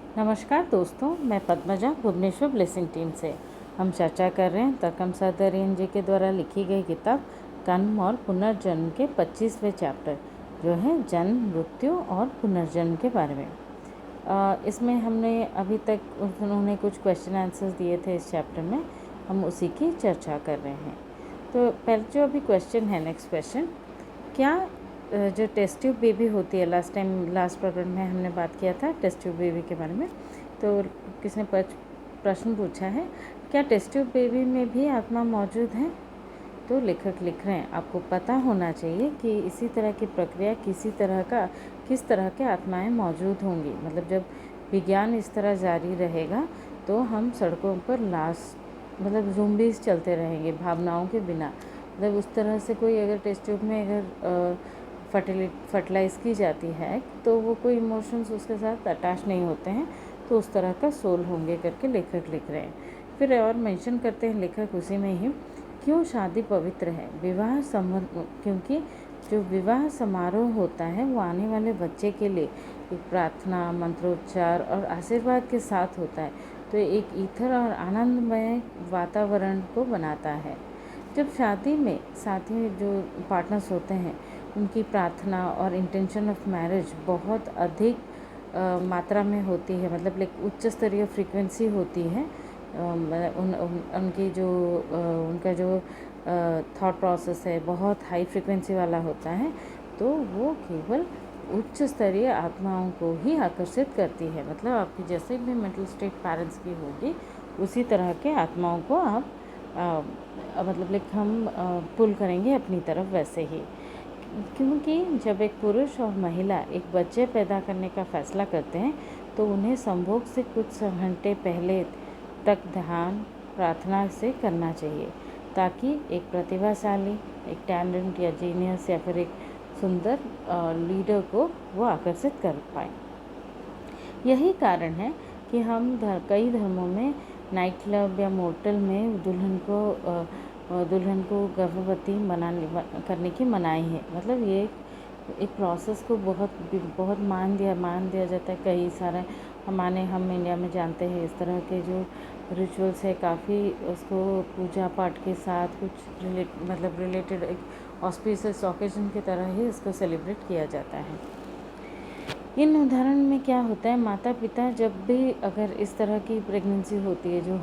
नमस्कार दोस्तों, मैं पद्मजा भुवनेश्वर ब्लेसिंग टीम से। हम चर्चा कर रहे हैं तकम सदरियन जी के द्वारा लिखी गई किताब कर्म और पुनर्जन्म के 25वें चैप्टर, जो है जन्म, मृत्यु और पुनर्जन्म के बारे में। इसमें हमने अभी तक उन्होंने कुछ क्वेश्चन आंसर्स दिए थे इस चैप्टर में, हम उसी की चर्चा कर रहे हैं। तो पहले जो अभी क्वेश्चन है, नेक्स्ट क्वेश्चन, क्या जो टेस्ट ट्यूब बेबी होती है, लास्ट प्रकरण में हमने बात किया था टेस्ट ट्यूब बेबी के बारे में। तो किसने प्रश्न पूछा है, क्या टेस्ट ट्यूब बेबी में भी आत्मा मौजूद है? तो लेखक लिख रहे हैं, आपको पता होना चाहिए कि इसी तरह की प्रक्रिया किस तरह के आत्माएं मौजूद होंगी। मतलब जब विज्ञान इस तरह जारी रहेगा तो हम सड़कों पर मतलब ज़ूम्बीज़ चलते रहेंगे भावनाओं के बिना। मतलब उस तरह से कोई अगर टेस्ट ट्यूब में अगर फर्टिलाइज़ की जाती है तो वो कोई इमोशंस उसके साथ अटैच नहीं होते हैं, तो उस तरह का सोल होंगे करके लेखक लिख रहे हैं। फिर और मेंशन करते हैं लेखक उसी में ही, क्यों शादी पवित्र है? विवाह संबंध, क्योंकि जो विवाह समारोह होता है वो आने वाले बच्चे के लिए एक प्रार्थना, मंत्रोच्चार और आशीर्वाद के साथ होता है, तो एक ईथर और आनंदमय वातावरण को बनाता है। जब शादी में साथी जो पार्टनर्स होते हैं उनकी प्रार्थना और इंटेंशन ऑफ मैरिज बहुत अधिक मात्रा में होती है, मतलब एक उच्च स्तरीय फ्रीक्वेंसी होती है, उनकी जो उनका जो थॉट प्रोसेस है बहुत हाई फ्रीक्वेंसी वाला होता है, तो वो केवल उच्च स्तरीय आत्माओं को ही आकर्षित करती है। मतलब आपकी जैसे भी मेंटल स्टेट पेरेंट्स की होगी उसी तरह के आत्माओं को आप मतलब हम पुल करेंगे अपनी तरफ वैसे ही। क्योंकि जब एक पुरुष और महिला एक बच्चे पैदा करने का फैसला करते हैं तो उन्हें संभोग से कुछ घंटे पहले तक ध्यान प्रार्थना से करना चाहिए, ताकि एक प्रतिभाशाली, एक टैलेंट या जीनियस या फिर एक सुंदर लीडर को वो आकर्षित कर पाए। यही कारण है कि हम कई धर्मों में नाइट क्लब या मोटल में दुल्हन को गर्भवती करने की मनाही है। मतलब ये एक प्रोसेस को बहुत मान दिया जाता है। कई सारे हम इंडिया में जानते हैं इस तरह के जो रिचुअल्स है, काफ़ी उसको पूजा पाठ के साथ कुछ रिलेटेड एक ऑस्पिशियस ऑकेजन की तरह ही इसको सेलिब्रेट किया जाता है। इन उदाहरण में क्या होता है, माता पिता जब भी अगर इस तरह की प्रेगनेंसी होती है जो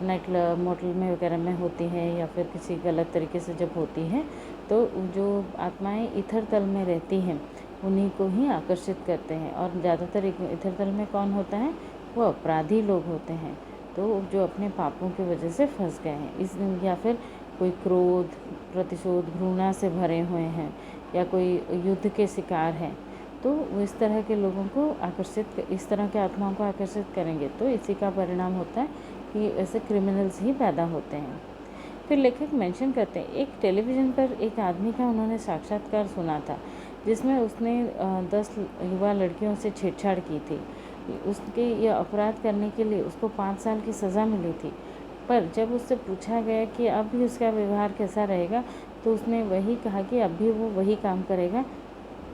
नाइट मोटल में वगैरह में होती है या फिर किसी गलत तरीके से जब होती है, तो जो आत्माएं इथर तल में रहती हैं उन्हीं को ही आकर्षित करते हैं। और ज़्यादातर इथर तल में कौन होता है? वो अपराधी लोग होते हैं, तो जो अपने पापों की वजह से फंस गए हैं या फिर कोई क्रोध, प्रतिशोध, घृणा से भरे हुए हैं या कोई युद्ध के शिकार हैं, तो वो इस तरह के लोगों को इस तरह के आत्माओं को आकर्षित करेंगे। तो इसी का परिणाम होता है कि ऐसे क्रिमिनल्स ही पैदा होते हैं। फिर लेखक मेंशन करते हैं, एक टेलीविज़न पर एक आदमी का उन्होंने साक्षात्कार सुना था जिसमें उसने 10 युवा लड़कियों से छेड़छाड़ की थी। उसके यह अपराध करने के लिए उसको 5 साल की सज़ा मिली थी। पर जब उससे पूछा गया कि अब भी उसका व्यवहार कैसा रहेगा, तो उसने वही कहा कि अब भी वो वही काम करेगा,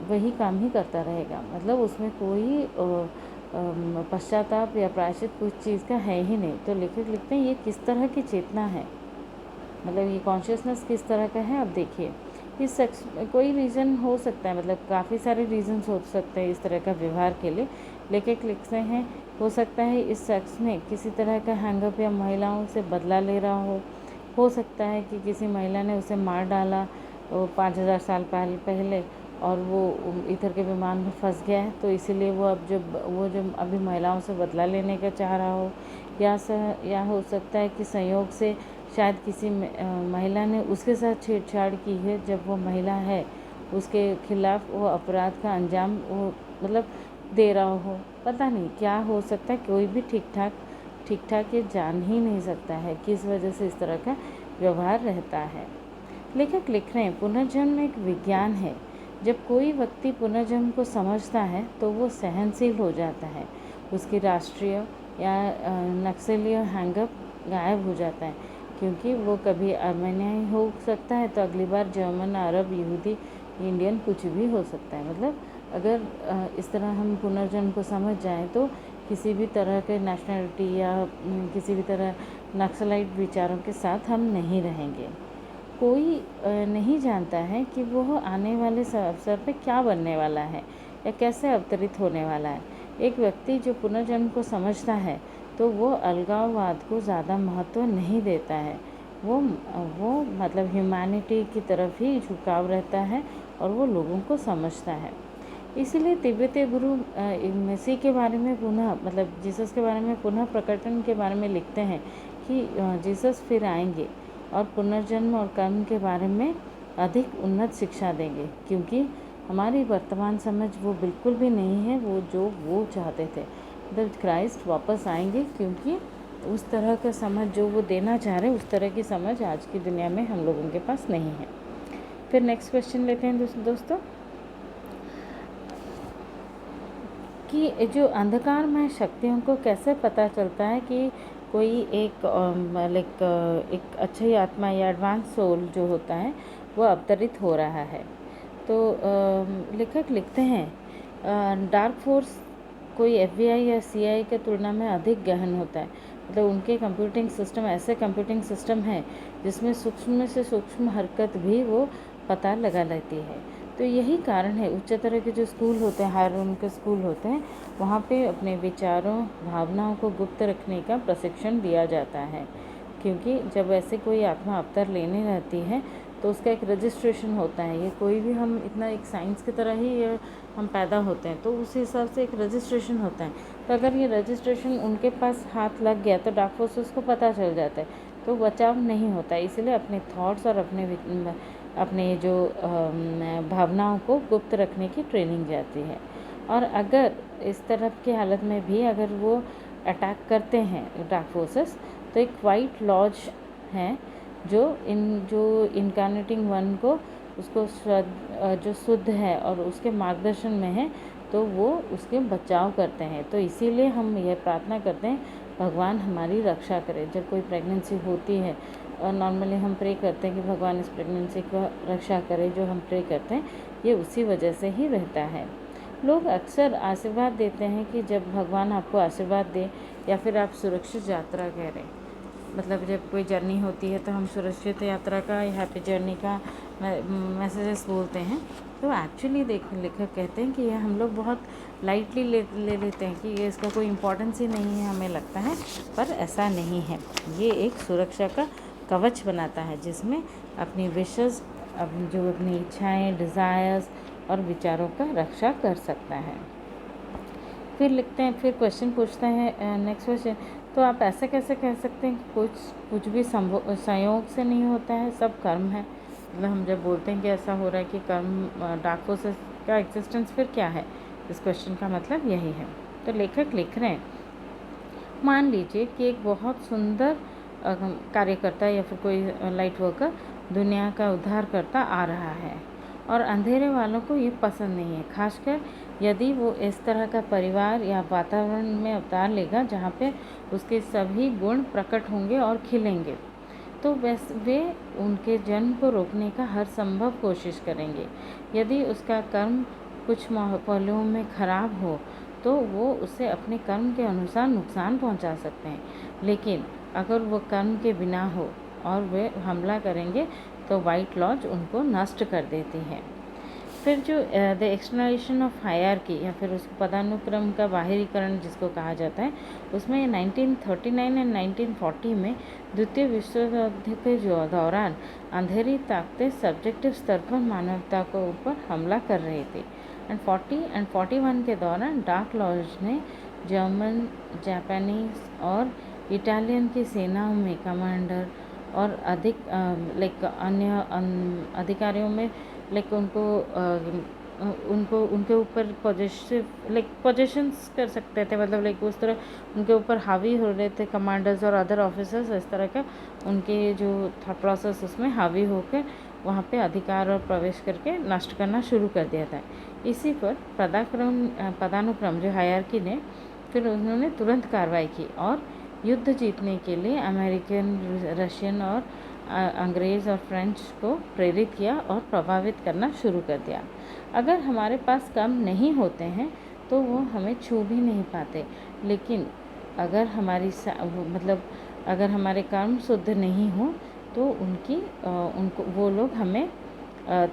वही काम ही करता रहेगा। मतलब उसमें कोई पश्चाताप या प्रायश्चित कुछ चीज़ का है ही नहीं। तो लेखक लिखते हैं ये किस तरह की चेतना है, मतलब ये कॉन्शियसनेस किस तरह का है। अब देखिए, इस शख्स कोई रीज़न हो सकता है, मतलब काफ़ी सारे रीज़न्स हो सकते हैं इस तरह का व्यवहार के लिए। लेखक लिखते हैं हो सकता है इस शख्स ने किसी तरह का हैंगअप या महिलाओं से बदला ले रहा हो सकता है कि किसी महिला ने उसे मार डाला 5000 साल पहले और वो इथर के विमान में फंस गया है, तो इसीलिए वो जब अभी महिलाओं से बदला लेने का चाह रहा हो। या हो सकता है कि संयोग से शायद किसी महिला ने उसके साथ छेड़छाड़ की है, जब वो महिला है उसके खिलाफ वो अपराध का अंजाम वो मतलब दे रहा हो। पता नहीं क्या हो सकता है, कोई भी ठीक ठाक ये जान ही नहीं सकता है किस वजह से इस तरह का व्यवहार रहता है। लेखक लिख रहे हैं, पुनर्जन्म एक विज्ञान है। जब कोई व्यक्ति पुनर्जन्म को समझता है तो वो सहनशील हो जाता है, उसकी राष्ट्रीय या नक्सलीय हैंगअप गायब हो जाता है, क्योंकि वो कभी अर्मेनियाई हो सकता है तो अगली बार जर्मन, अरब, यहूदी, इंडियन कुछ भी हो सकता है। मतलब अगर इस तरह हम पुनर्जन्म को समझ जाएं तो किसी भी तरह के नेशनलिटी या किसी भी तरह नक्सलाइट विचारों के साथ हम नहीं रहेंगे। कोई नहीं जानता है कि वो आने वाले अवसर पे क्या बनने वाला है या कैसे अवतरित होने वाला है। एक व्यक्ति जो पुनर्जन्म को समझता है तो वो अलगाववाद को ज़्यादा महत्व नहीं देता है। वो मतलब ह्यूमैनिटी की तरफ ही झुकाव रहता है और वो लोगों को समझता है। इसीलिए तिब्बती गुरु मसीह के बारे में पुनः मतलब जीसस के बारे में पुनः प्रकटन के बारे में लिखते हैं कि जीसस फिर आएंगे और पुनर्जन्म और कर्म के बारे में अधिक उन्नत शिक्षा देंगे, क्योंकि हमारी वर्तमान समझ वो बिल्कुल भी नहीं है वो जो वो चाहते थे। मतलब क्राइस्ट वापस आएंगे, क्योंकि उस तरह का समझ जो वो देना चाह रहे हैं उस तरह की समझ आज की दुनिया में हम लोगों के पास नहीं है। फिर नेक्स्ट क्वेश्चन लेते हैं दोस्तों कि जो अंधकारमय शक्तियों को कैसे पता चलता है कि कोई एक एक अच्छी आत्मा या एडवांस सोल जो होता है वो अवतरित हो रहा है। तो लेखक लिखते हैं डार्क फोर्स कोई FBI या CIA के तुलना में अधिक गहन होता है। मतलब उनके कंप्यूटिंग सिस्टम ऐसे कंप्यूटिंग सिस्टम है जिसमें सूक्ष्म से सूक्ष्म हरकत भी वो पता लगा लेती है। तो यही कारण है उच्च तरह के जो स्कूल होते हैं, हायर उनके स्कूल होते हैं, वहाँ पे अपने विचारों भावनाओं को गुप्त रखने का प्रशिक्षण दिया जाता है। क्योंकि जब ऐसे कोई आत्मा अवतार लेने रहती है तो उसका एक रजिस्ट्रेशन होता है। ये कोई भी हम इतना एक साइंस की तरह ही हम पैदा होते हैं तो उस हिसाब से एक रजिस्ट्रेशन होता है। तो अगर ये रजिस्ट्रेशन उनके पास हाथ लग गया तो डार्क फोर्सेस को पता चल जाता है, तो बचाव नहीं होता। इसलिए अपने थॉट्स और अपने जो भावनाओं को गुप्त रखने की ट्रेनिंग जाती है। और अगर इस तरह की हालत में भी अगर वो अटैक करते हैं डार्क फोर्सेस, तो एक वाइट लॉज है जो इनकार्नेटिंग वन को उसको जो शुद्ध है और उसके मार्गदर्शन में है तो वो उसके बचाव करते हैं। तो इसीलिए हम यह प्रार्थना करते हैं भगवान हमारी रक्षा करे। जब कोई प्रेगनेंसी होती है और नॉर्मली हम प्रे करते हैं कि भगवान इस प्रेगनेंसी को रक्षा करे, जो हम प्रे करते हैं ये उसी वजह से ही रहता है। लोग अक्सर आशीर्वाद देते हैं कि जब भगवान आपको आशीर्वाद दे या फिर आप सुरक्षित यात्रा करें। मतलब जब कोई जर्नी होती है तो हम सुरक्षित यात्रा का या हैप्पी जर्नी का मैसेजेस बोलते हैं। तो एक्चुअली लेखक कहते हैं कि ये हम लोग बहुत लाइटली ले लेते हैं कि ये इसका कोई इम्पोर्टेंस ही नहीं है, हमें लगता है, पर ऐसा नहीं है। ये एक सुरक्षा का कवच बनाता है जिसमें अपनी विशेष जो अपनी इच्छाएं, डिज़ायर्स और विचारों का रक्षा कर सकता है। फिर लिखते हैं, फिर क्वेश्चन पूछते हैं नेक्स्ट क्वेश्चन, तो आप ऐसे कैसे कह सकते हैं कि कुछ भी संयोग से नहीं होता है, सब कर्म है। मतलब हम जब बोलते हैं कि ऐसा हो रहा है कि कर्म डार्क फोर्सेस का एग्जिस्टेंस, फिर क्या है? इस क्वेश्चन का मतलब यही है। तो लेखक लिख रहे हैं, मान लीजिए कि एक बहुत सुंदर कार्यकर्ता या फिर कोई लाइट वर्कर दुनिया का उद्धार करता आ रहा है और अंधेरे वालों को ये पसंद नहीं है, खासकर यदि वो इस तरह का परिवार या वातावरण में अवतार लेगा जहाँ पे उसके सभी गुण प्रकट होंगे और खिलेंगे। तो वे उनके जन्म को रोकने का हर संभव कोशिश करेंगे। यदि उसका कर्म कुछ पहलुओं में खराब हो तो वो उसे अपने कर्म के अनुसार नुकसान पहुंचा सकते हैं, लेकिन अगर वो कर्म के बिना हो और वे हमला करेंगे तो वाइट लॉज उनको नष्ट कर देती है। फिर जो द एक्सटर्नलाइजेशन ऑफ हायरार्की या फिर उसको पदानुक्रम का बाहरीकरण जिसको कहा जाता है, उसमें 1939 एंड 1940 में द्वितीय विश्व युद्ध के दौरान अंधेरी ताकतें सब्जेक्टिव स्तर पर मानवता को ऊपर हमला कर रही थी। एंड 40 एंड 41 के दौरान डार्क लॉज ने जर्मन, जापानीज और इटालियन की सेनाओं में कमांडर और अधिक अन्य अधिकारियों में उनके ऊपर पोजेशंस कर सकते थे। मतलब उस तरह उनके ऊपर हावी हो रहे थे कमांडर्स और अदर ऑफिसर्स। इस तरह का उनके जो थॉट प्रोसेस उसमें हावी होकर वहाँ पे अधिकार और प्रवेश करके नष्ट करना शुरू कर दिया था। इसी पर पदानुक्रम जो हायरार्की ने फिर उन्होंने तुरंत कार्रवाई की और युद्ध जीतने के लिए अमेरिकन, रशियन और अंग्रेज़ और फ्रेंच को प्रेरित किया और प्रभावित करना शुरू कर दिया। अगर हमारे पास कर्म नहीं होते हैं तो वो हमें छू भी नहीं पाते। लेकिन अगर मतलब अगर हमारे कर्म शुद्ध नहीं हो तो उनको वो लोग हमें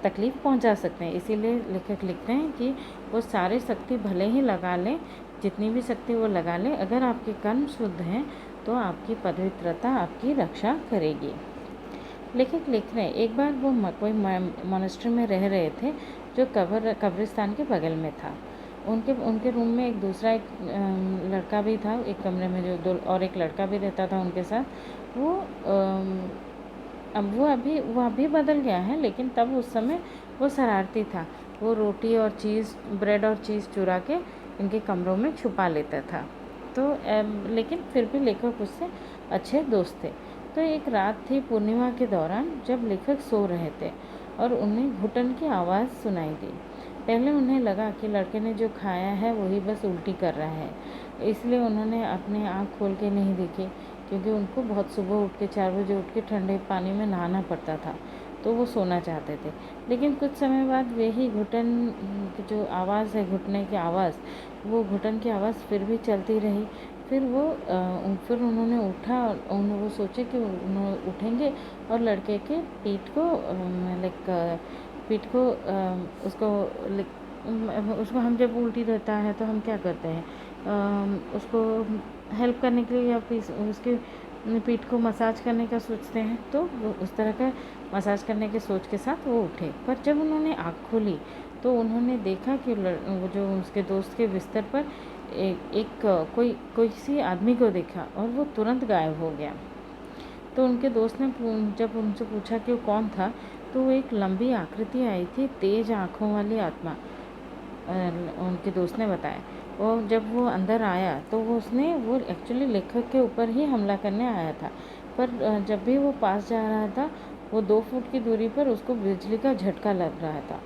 तकलीफ़ पहुंचा सकते हैं। इसीलिए लेखक लिखते हैं कि वो सारी शक्ति भले ही लगा लें, जितनी भी शक्ति वो लगा लें, अगर आपके कर्म शुद्ध हैं तो आपकी पवित्रता आपकी रक्षा करेगी। लेखक लिख रहे हैं, एक बार वो कोई मोनेस्ट्री में रह रहे थे जो कब्रिस्तान के बगल में था। उनके रूम में एक लड़का भी था, एक कमरे में जो और एक लड़का भी रहता था उनके साथ। अब वो अभी बदल गया है, लेकिन तब उस समय वो शरारती था। वो रोटी और ब्रेड और चीज़ चुरा के इनके कमरों में छुपा लेता था। तो लेकिन फिर भी लेखक उससे अच्छे दोस्त थे। तो एक रात थी पूर्णिमा के दौरान जब लेखक सो रहे थे और उन्हें घुटन की आवाज़ सुनाई दी। पहले उन्हें लगा कि लड़के ने जो खाया है वही बस उल्टी कर रहा है, इसलिए उन्होंने अपनी आँख खोल के नहीं देखी, क्योंकि उनको बहुत सुबह उठ के 4 बजे उठ के ठंडे पानी में नहाना पड़ता था, तो वो सोना चाहते थे। लेकिन कुछ समय बाद वही घुटन की जो आवाज़ है, घुटने की आवाज़, वो घुटन की आवाज़ फिर भी चलती रही। फिर उन्होंने उठा और वो सोचे कि उन्होंने उठेंगे और लड़के के पीठ को उसको हम जब उल्टी रहता है तो हम क्या करते हैं, उसको हेल्प करने के लिए या फिर उसके पीठ को मसाज करने का सोचते हैं। तो वो उस तरह का मसाज करने के सोच के साथ वो उठे। पर जब उन्होंने आँख खोली तो उन्होंने देखा कि वो जो उसके दोस्त के बिस्तर पर कोई सी आदमी को देखा और वो तुरंत गायब हो गया। तो उनके दोस्त ने जब उनसे पूछा कि वो कौन था, तो वो एक लंबी आकृति आई थी, तेज आँखों वाली आत्मा, उनके दोस्त ने बताया। और जब वो अंदर आया तो वो एक्चुअली लेखक के ऊपर ही हमला करने आया था। पर जब भी वो पास जा रहा था, वो 2 फुट की दूरी पर उसको बिजली का झटका लग रहा था।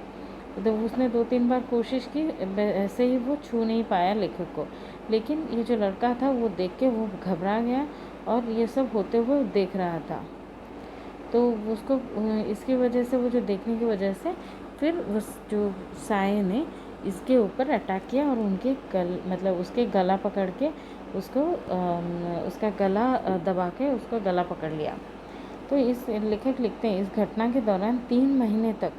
तो उसने 2-3 बार कोशिश की, ऐसे ही वो छू नहीं पाया लेखक को। लेकिन ये जो लड़का था वो देख के वो घबरा गया और ये सब होते हुए देख रहा था। तो उसको इसकी वजह से, वो जो देखने की वजह से, फिर उस जो साये ने इसके ऊपर अटैक किया और उसके गला पकड़ के उसका गला दबा के उसका गला पकड़ लिया। तो इस लेखक लिखते हैं, इस घटना के दौरान 3 महीने तक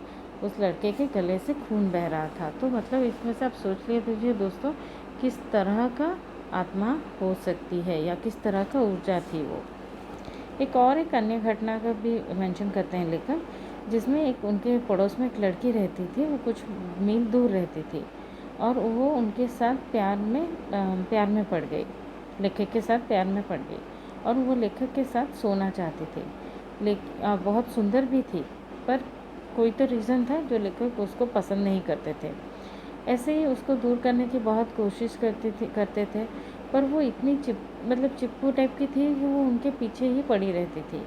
उस लड़के के गले से खून बह रहा था। तो मतलब इसमें से आप सोच लीजिए दोस्तों, किस तरह का आत्मा हो सकती है या किस तरह का ऊर्जा थी वो। एक अन्य घटना का भी मेंशन करते हैं लेखक, जिसमें उनके पड़ोस में एक लड़की रहती थी। वो कुछ मील दूर रहती थी और वो उनके साथ प्यार में पड़ गई, लेखक के साथ प्यार में पड़ गई और वो लेखक के साथ सोना चाहती थी। बहुत सुंदर भी थी, पर कोई तो रीज़न था जो लेखक उसको पसंद नहीं करते थे। ऐसे ही उसको दूर करने की बहुत कोशिश करते थे, पर वो इतनी चिपकू टाइप की थी कि वो उनके पीछे ही पड़ी रहती थी।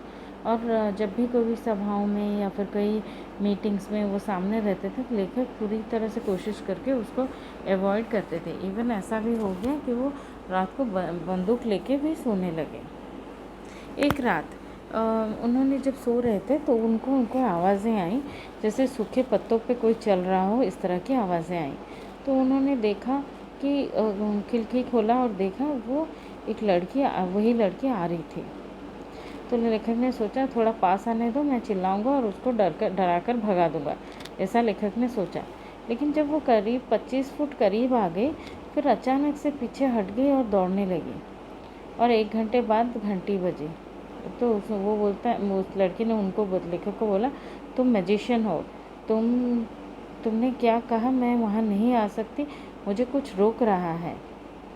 और जब भी कोई सभाओं में या फिर कई मीटिंग्स में वो सामने रहते थे, तो लेखक पूरी तरह से कोशिश करके उसको अवॉइड करते थे। इवन ऐसा भी हो गया कि वो रात को बंदूक लेके भी सोने लगे। एक रात उन्होंने जब सो रहे थे तो उनको आवाज़ें आई, जैसे सूखे पत्तों पे कोई चल रहा हो, इस तरह की आवाज़ें आई। तो उन्होंने देखा कि खिड़की खोला और देखा वो वही लड़की आ रही थी। तो लेखक ने सोचा, थोड़ा पास आने दो, मैं चिल्लाऊंगा और उसको डरा कर भगा दूंगा, ऐसा लेखक ने सोचा। लेकिन जब वो करीब 25 फुट करीब आ गई, फिर अचानक से पीछे हट गई और दौड़ने लगी। और 1 घंटे बाद घंटी बजी। तो वो उस लड़की ने लेखक को बोला, तुम मैजिशियन हो, तुमने क्या कहा, मैं वहाँ नहीं आ सकती, मुझे कुछ रोक रहा है,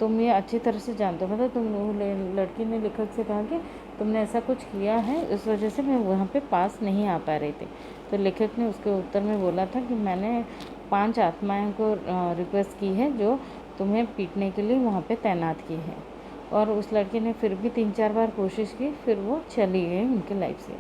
तुम ये अच्छी तरह से जानते हो। लड़की ने लेखक से कहा कि तुमने ऐसा कुछ किया है, इस वजह से मैं वहाँ पे पास नहीं आ पा रही थी। तो लेखक ने उसके उत्तर में बोला था कि मैंने 5 आत्माओं को रिक्वेस्ट की है जो तुम्हें पीटने के लिए वहाँ पे तैनात की है। और उस लड़की ने फिर भी 3-4 बार कोशिश की, फिर वो चली गई उनकी लाइफ से।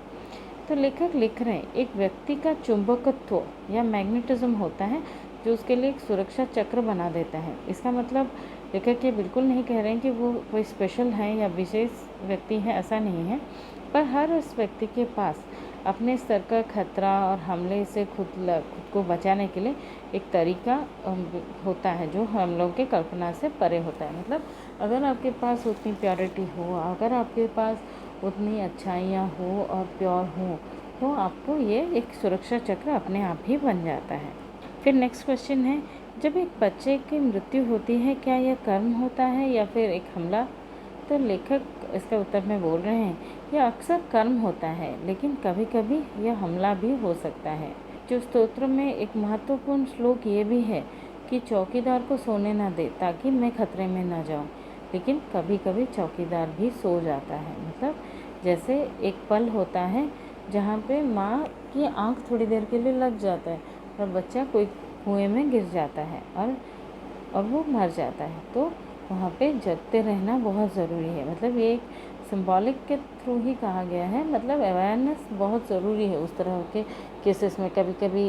तो लेखक लिख रहे हैं, एक व्यक्ति का चुंबकत्व या मैग्नेटिज्म होता है जो उसके लिए एक सुरक्षा चक्र बना देता है। इसका मतलब लेखक ये बिल्कुल नहीं कह रहे हैं कि वो कोई स्पेशल है या विशेष व्यक्ति है, ऐसा नहीं है। पर हर उस व्यक्ति के पास अपने स्तर का खतरा और हमले से खुद को बचाने के लिए एक तरीका होता है जो हम लोग के कल्पना से परे होता है। मतलब अगर आपके पास उतनी प्योरिटी हो, अगर आपके पास उतनी अच्छाइयाँ हो और प्योर हो, तो आपको ये एक सुरक्षा चक्र अपने आप ही बन जाता है। फिर नेक्स्ट क्वेश्चन है, जब एक बच्चे की मृत्यु होती है क्या यह कर्म होता है या फिर एक हमला? तो लेखक इसका उत्तर में बोल रहे हैं, यह अक्सर कर्म होता है, लेकिन कभी कभी यह हमला भी हो सकता है। जो स्तोत्र में एक महत्वपूर्ण श्लोक ये भी है कि चौकीदार को सोने न दे ताकि मैं खतरे में न जाऊं, लेकिन कभी कभी चौकीदार भी सो जाता है। मतलब जैसे एक पल होता है जहाँ पे माँ की आँख थोड़ी देर के लिए लग जाता है और बच्चा कोई कुएं में गिर जाता है और वो मर जाता है, तो वहाँ पे जगते रहना बहुत ज़रूरी है। मतलब ये एक सिंबॉलिक के थ्रू ही कहा गया है। मतलब अवेयरनेस बहुत ज़रूरी है उस तरह के केसेस में। कभी कभी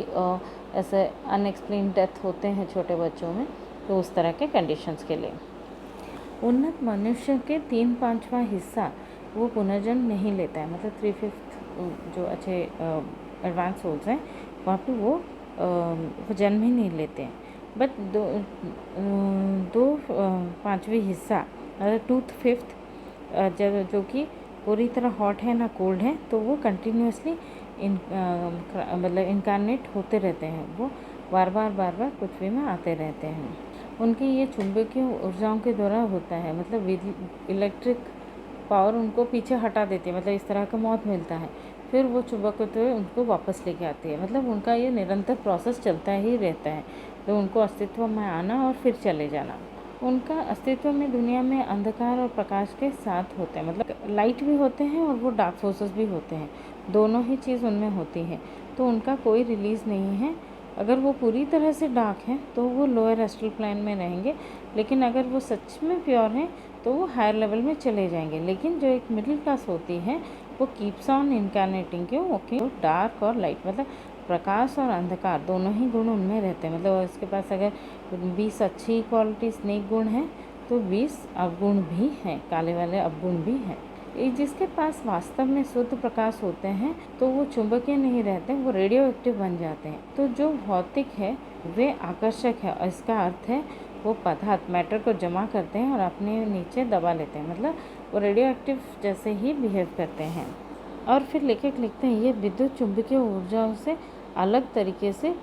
ऐसे अनएक्सप्लेन डेथ होते हैं छोटे बच्चों में, तो उस तरह के कंडीशंस के लिए उन्नत मनुष्य के 3/5वां हिस्सा वो पुनर्जन्म नहीं लेता है। मतलब 3/5 जो अच्छे एडवांस सोल्स हैं वहाँ पे वो जन्म ही नहीं लेते हैं। बट 2/5वीं हिस्सा मतलब 2/5 जो कि पूरी तरह हॉट है ना कोल्ड है, तो वो कंटिन्यूसली मतलब इनकारनेट होते रहते हैं। वो बार बार पृथ्वी में आते रहते हैं। उनकी ये चुंबकीय ऊर्जाओं के द्वारा होता है। मतलब इलेक्ट्रिक पावर उनको पीछे हटा देती है। मतलब इस तरह का मौत मिलता है, फिर वो चुंबक होते हुए उनको वापस लेके आती है। मतलब उनका ये निरंतर प्रोसेस चलता ही रहता है। तो उनको अस्तित्व में आना और फिर चले जाना। उनका अस्तित्व में दुनिया में अंधकार और प्रकाश के साथ होते हैं। मतलब लाइट भी होते हैं और वो डार्क फोर्सेस भी होते हैं, दोनों ही चीज़ उनमें होती है। तो उनका कोई रिलीज़ नहीं है। अगर वो पूरी तरह से डार्क हैं तो वो लोअर एस्ट्रल प्लेन में रहेंगे, लेकिन अगर वो सच में प्योर हैं तो वो हायर लेवल में चले जाएंगे। लेकिन जो एक मिडिल क्लास होती है वो कीप्स ऑन इनकारनेटिंग। क्यों? ओके, डार्क और लाइट मतलब प्रकाश और अंधकार दोनों ही गुण उनमें रहते हैं। मतलब इसके पास अगर 20 अच्छी क्वालिटी स्नेक गुण हैं तो 20 अवगुण भी हैं, काले वाले अवगुण भी हैं। जिसके पास वास्तव में शुद्ध प्रकाश होते हैं तो वो चुंबकीय नहीं रहते, वो रेडियो एक्टिव बन जाते हैं। तो जो भौतिक है वे आकर्षक है, और इसका अर्थ है वो पदार्थ मैटर को जमा करते हैं और अपने नीचे दबा लेते हैं। मतलब वो रेडियो एक्टिव जैसे ही बिहेव करते हैं। और फिर लेखक लिखते हैं ये विद्युत चुंबकीय ऊर्जाओं से अलग तरीके से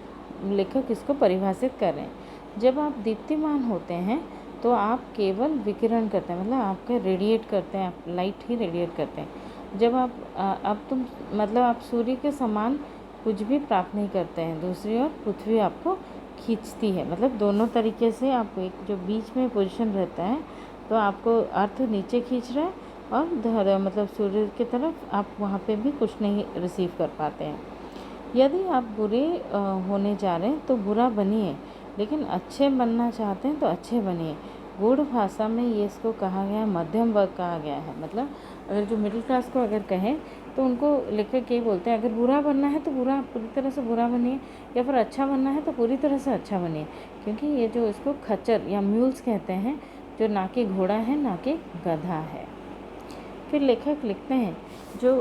लेखक इसको परिभाषित कर रहे हैं। जब आप दीप्तिमान होते हैं तो आप केवल विकिरण करते हैं, मतलब आपका रेडिएट करते हैं, आप लाइट ही रेडिएट करते हैं। जब आप सूर्य के समान कुछ भी प्राप्त नहीं करते हैं। दूसरी ओर पृथ्वी आपको खींचती है। मतलब दोनों तरीके से आपको एक जो बीच में पोजीशन रहता है तो आपको अर्थ नीचे खींच रहा है और मतलब सूर्य की तरफ आप वहाँ पे भी कुछ नहीं रिसीव कर पाते हैं। यदि आप बुरे होने जा रहे हैं तो बुरा बनिए, लेकिन अच्छे बनना चाहते हैं तो अच्छे बनिए। गूढ़ भाषा में ये इसको कहा गया है, मध्यम वर्ग कहा गया है। मतलब अगर जो मिडिल क्लास को अगर कहें तो उनको लेखक ये बोलते हैं, अगर बुरा बनना है तो बुरा पूरी तरह से बुरा बनिए, या फिर अच्छा बनना है तो पूरी तरह से अच्छा बनिए। क्योंकि ये जो इसको खच्चर या म्यूल्स कहते हैं, जो ना कि घोड़ा है ना कि गधा है। फिर लेखक लिखते हैं जो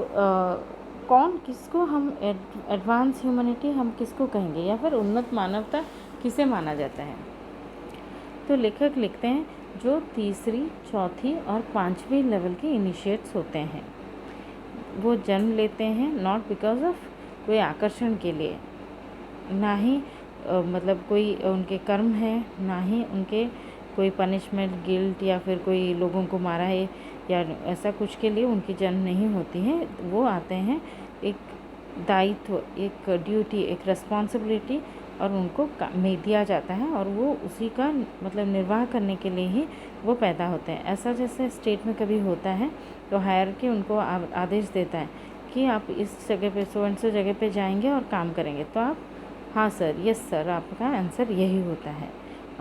कौन किसको हम एडवांस ह्यूमैनिटी हम किसको कहेंगे, या फिर उन्नत मानवता किसे माना जाता है। तो लेखक लिखते हैं जो तीसरी, चौथी और 5वीं लेवल के इनिशिएट्स होते हैं वो जन्म लेते हैं नॉट बिकॉज ऑफ कोई आकर्षण के लिए, ना ही मतलब कोई उनके कर्म है, ना ही उनके कोई पनिशमेंट, गिल्ट या फिर कोई लोगों को मारा है या ऐसा कुछ के लिए उनकी जन्म नहीं होती है। वो आते हैं एक दायित्व, एक ड्यूटी, एक रिस्पॉन्सिबिलिटी और उनको में दिया जाता है और वो उसी का मतलब निर्वाह करने के लिए ही वो पैदा होते हैं। ऐसा जैसे स्टेट में कभी होता है तो हायरार्की उनको आदेश देता है कि आप इस जगह पे सो एंड सो जगह पे जाएंगे और काम करेंगे, तो आप हाँ सर, यस सर, आपका आंसर यही होता है।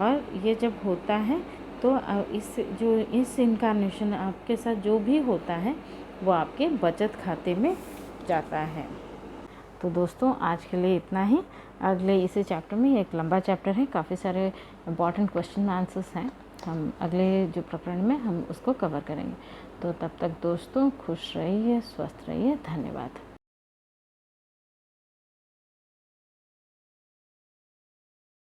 और ये जब होता है तो इस इनकारनेशन आपके साथ जो भी होता है वो आपके बचत खाते में जाता है। तो दोस्तों आज के लिए इतना ही। अगले इसी चैप्टर में, एक लंबा चैप्टर है, काफ़ी सारे इम्पॉर्टेंट क्वेश्चन आंसर्स हैं, हम अगले जो प्रकरण में हम उसको कवर करेंगे। तो तब तक दोस्तों खुश रहिए, स्वस्थ रहिए, धन्यवाद।